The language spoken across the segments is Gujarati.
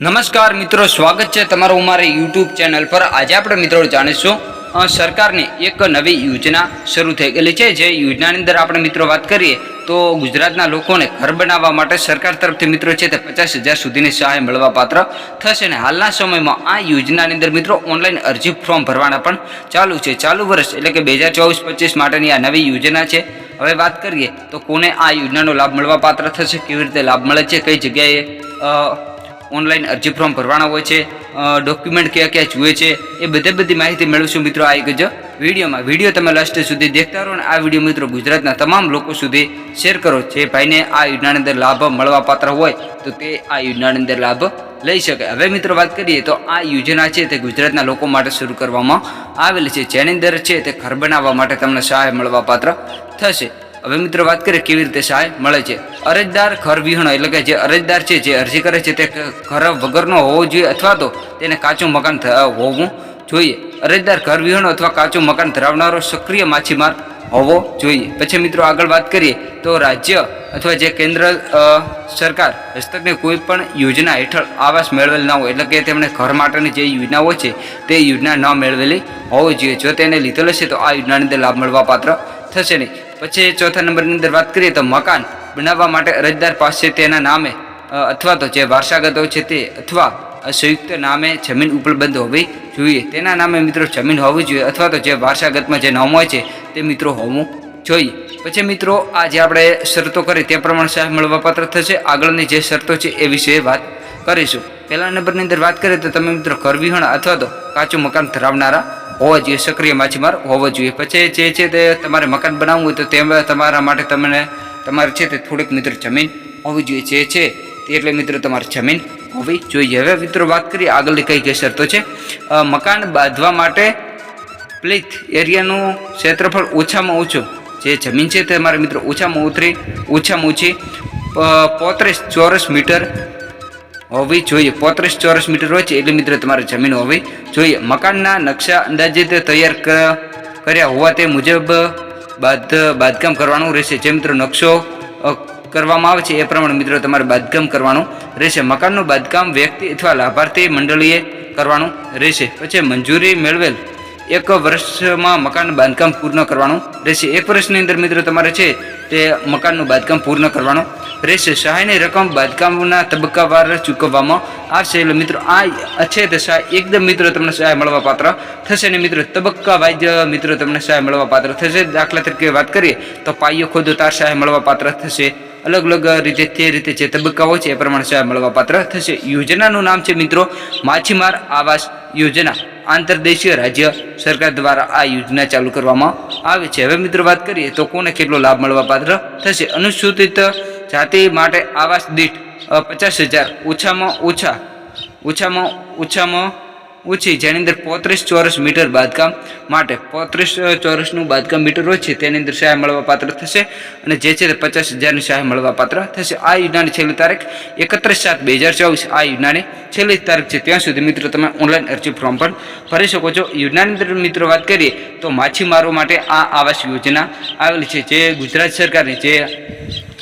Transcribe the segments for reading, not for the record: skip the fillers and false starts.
નમસ્કાર મિત્રો, સ્વાગત છે તમારું અમારી યુટ્યુબ ચેનલ પર। આજે આપણે મિત્રો જાણીશું સરકારની એક નવી યોજના શરૂ થઈ ગયેલી છે। જે યોજનાની અંદર આપણે મિત્રો વાત કરીએ તો ગુજરાતના લોકોને ઘર બનાવવા માટે સરકાર તરફથી મિત્રો છે તે 50,000 સુધીની સહાય મળવા પાત્ર થશે। અને હાલના સમયમાં આ યોજનાની અંદર મિત્રો ઓનલાઈન અરજી ફોર્મ ભરવાના પણ ચાલુ છે। ચાલુ વર્ષ એટલે કે 2024-25 માટેની આ નવી યોજના છે। હવે વાત કરીએ તો કોને આ યોજનાનો લાભ મળવા પાત્ર થશે, કેવી રીતે લાભ મળે છે, કઈ જગ્યાએ ઓનલાઈન અરજી ફોર્મ ભરવાના હોય છે, ડોક્યુમેન્ટ કયા કયા જોઈએ છે, એ બધી માહિતી મેળવીશું મિત્રો આ એક જ વિડીયોમાં। વિડીયો તમે લાસ્ટ સુધી દેખતા રહો અને આ વિડીયો મિત્રો ગુજરાતના તમામ લોકો સુધી શેર કરો। જે ભાઈને આ યોજનાની અંદર લાભ મળવા પાત્ર હોય તો તે આ યોજનાની અંદર લાભ લઈ શકે। હવે મિત્રો વાત કરીએ તો આ યોજના છે તે ગુજરાતના લોકો માટે શરૂ કરવામાં આવેલી છે, જેની અંદર છે તે ઘર બનાવવા માટે તમને સહાય મળવા પાત્ર થશે। હવે મિત્રો વાત કરીએ કેવી રીતે સહાય મળે છે। અરજદાર ઘર વિહોણો એટલે કે જે અરજદાર છે જે અરજી કરે છે તે ઘર વગરનો હોવો જોઈએ અથવા તો તેને કાચું મકાન હોવું જોઈએ। અરજદાર ઘર વિહોણો અથવા કાચું મકાન ધરાવનારો સક્રિય માછીમાર હોવો જોઈએ। પછી મિત્રો આગળ વાત કરીએ તો રાજ્ય અથવા જે કેન્દ્ર સરકાર હસ્તકની કોઈ પણ યોજના હેઠળ આવાસ મેળવેલ ના હોય એટલે કે તેમણે ઘર માટેની જે યોજનાઓ છે તે યોજના ન મેળવેલી હોવી જોઈએ। જો તેને લીધેલ હશે તો આ યોજનાની અંદર લાભ મળવા પાત્ર થશે નહીં। પછી ચોથા નંબરની અંદર વાત કરીએ તો મકાન બનાવવા માટે અરજદાર પાસે તેના નામે અથવા તો જે વારસાગત હોય છે તે અથવા સંયુક્ત નામે જમીન ઉપલબ્ધ હોવી જોઈએ। તેના નામે મિત્રો જમીન હોવી જોઈએ અથવા તો જે વારસાગતમાં જે નામ હોય છે તે મિત્રો હોવું જોઈએ। પછી મિત્રો આ જે આપણે શરતો કરી તે પ્રમાણે સહાય મળવા પાત્ર થશે। આગળની જે શરતો છે એ વિશે વાત કરીશું। પહેલા નંબરની અંદર વાત કરીએ તો તમે મિત્રો ઘર વિહોણા અથવા તો કાચું મકાન ધરાવનારા હોવા જોઈએ, સક્રિય માછીમાર હોવો જોઈએ। પછી જે છે તે તમારે મકાન બનાવવું હોય તો તેમાં તમારા માટે તમારે છે તે થોડીક મિત્રો જમીન હોવી જોઈએ, જે છે એટલે મિત્રો તમારે જમીન હોવી જોઈએ। હવે મિત્રો વાત કરીએ આગળની કઈ કઈ શરતો છે। મકાન બાંધવા માટે પ્લીથ એરિયાનું ક્ષેત્રફળ ઓછામાં ઓછું જે જમીન છે તે તમારે મિત્રો ઓછામાં ઓછી 35 ચોરસ મીટર હોવી જોઈએ। 35 ચોરસ મીટર હોય છે એટલે મિત્રો તમારે જમીન હોવી જોઈએ। મકાનના નકશા અંદાજિત તૈયાર કર્યા હોવા તે મુજબ બાંધકામ કરવાનું રહેશે। જે મિત્રો નકશો કરવામાં આવે છે એ પ્રમાણે મિત્રો તમારે બાંધકામ કરવાનું રહેશે। મકાનનું બાંધકામ વ્યક્તિ અથવા લાભાર્થી મંડળીએ કરવાનું રહેશે। પછી મંજૂરી મેળવેલ 1 વર્ષમાં મકાન બાંધકામ પૂર્ણ કરવાનું રહેશે। 1 વર્ષની અંદર મિત્રો તમારે છે તે મકાનનું બાંધકામ પૂર્ણ કરવાનું રહેશે। સહાયની રકમ બાંધકામના તબક્કાવાર ચૂકવવામાં આવશે। એટલે મિત્રો આ છે તે સહાય એકદમ મિત્રો તમને સહાય મળવા પાત્ર થશે ને મિત્રો તબક્કા વાઇઝ મિત્રો તમને સહાય મળવા પાત્ર થશે। દાખલા તરીકે વાત કરીએ તો પાયો ખોદો તાર સહાય મળવા પાત્ર થશે। અલગ અલગ રીતે તે રીતે જે તબક્કા હોય છે એ પ્રમાણે સહાય મળવા પાત્ર થશે। યોજનાનું નામ છે મિત્રો માછીમાર આવાસ યોજના। આંતરદેશીય રાજ્ય સરકાર દ્વારા આ યોજના ચાલુ કરવામાં આવે છે। હવે મિત્રો વાત કરીએ તો કોને કેટલો લાભ મળવા પાત્ર થશે। અનુસૂચિત જાતિ માટે આવાસ દીઠ 50,000 ઓછામાં ઓછી જેની અંદર 35 ચોરસ મીટર બાંધકામ માટે 35 ચોરસનું બાંધકામ મીટર હોય છે તેની અંદર સહાય મળવા પાત્ર થશે। અને જે છે તે 50,000ની સહાય મળવા પાત્ર થશે। આ યોજનાની છેલ્લી તારીખ 31/7/2024 આ યોજનાની છેલ્લી તારીખ છે। ત્યાં સુધી મિત્રો તમે ઓનલાઈન અરજી ફોર્મ પણ ભરી શકો છો। યોજનાની અંદર મિત્રો વાત કરીએ તો માછીમારો માટે આ આવાસ યોજના આવેલી છે। જે ગુજરાત સરકારની જે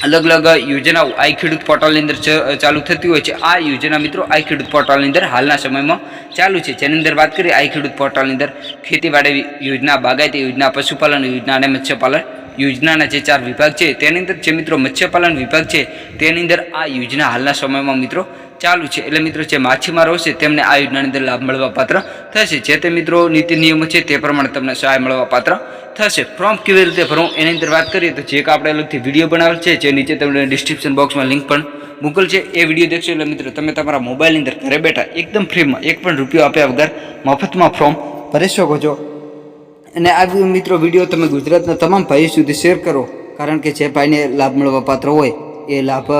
અલગ અલગ યોજનાઓ આઈ ખેડૂત પોર્ટલની અંદર ચાલુ થતી હોય છે આ યોજના મિત્રો આઈ ખેડૂત પોર્ટલની અંદર હાલના સમયમાં ચાલુ છે। જેની અંદર વાત કરીએ આઈ ખેડૂત પોર્ટલની અંદર ખેતીવાડી યોજના, બાગાયતી યોજના, પશુપાલન યોજના અને મત્સ્યપાલન યોજનાના જે 4 વિભાગ છે તેની અંદર જે મિત્રો મત્સ્યપાલન વિભાગ છે તેની અંદર આ યોજના હાલના સમયમાં મિત્રો ચાલુ છે। એટલે મિત્રો જે માછીમારો છે તેમને આ યોજનાની અંદર લાભ મળવા પાત્ર થશે। જે તે મિત્રો નીતિ નિયમો છે તે પ્રમાણે તમને સહાય મળવા પાત્ર થશે। ફોર્મ કેવી રીતે ભરવું એની અંદર વાત કરીએ તો જે એક આપણે અલગથી વિડીયો બનાવેલ છે જે નીચે તમને ડિસ્ક્રિપ્શન બોક્સમાં લિંક પણ મૂકેલ છે એ વિડીયો દેખશો એટલે મિત્રો તમે તમારા મોબાઈલની અંદર ઘરે બેઠા એકદમ ફ્રીમાં 1 પણ રૂપિયો આપ્યા વગર મફતમાં ફોર્મ ભરી શકો છો। અને આ મિત્રો વિડીયો તમે ગુજરાતના તમામ ભાઈઓ સુધી શેર કરો, કારણ કે જે ભાઈને લાભ મળવા પાત્ર હોય એ લાભ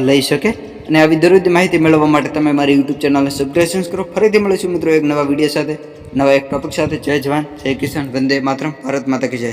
લઈ શકે। અને આવી દરરોજ માહિતી મેળવવા માટે તમે મારી યુટ્યુબ ચેનલને સબસ્ક્રાઇબ કરો। ફરીથી મળીશું મિત્રો એક નવા વિડીયો સાથે, નવા એક ટોપિક સાથે। જય જવાન, જય કિસાન, વંદે માતરમ, ભારત માતા કી જય।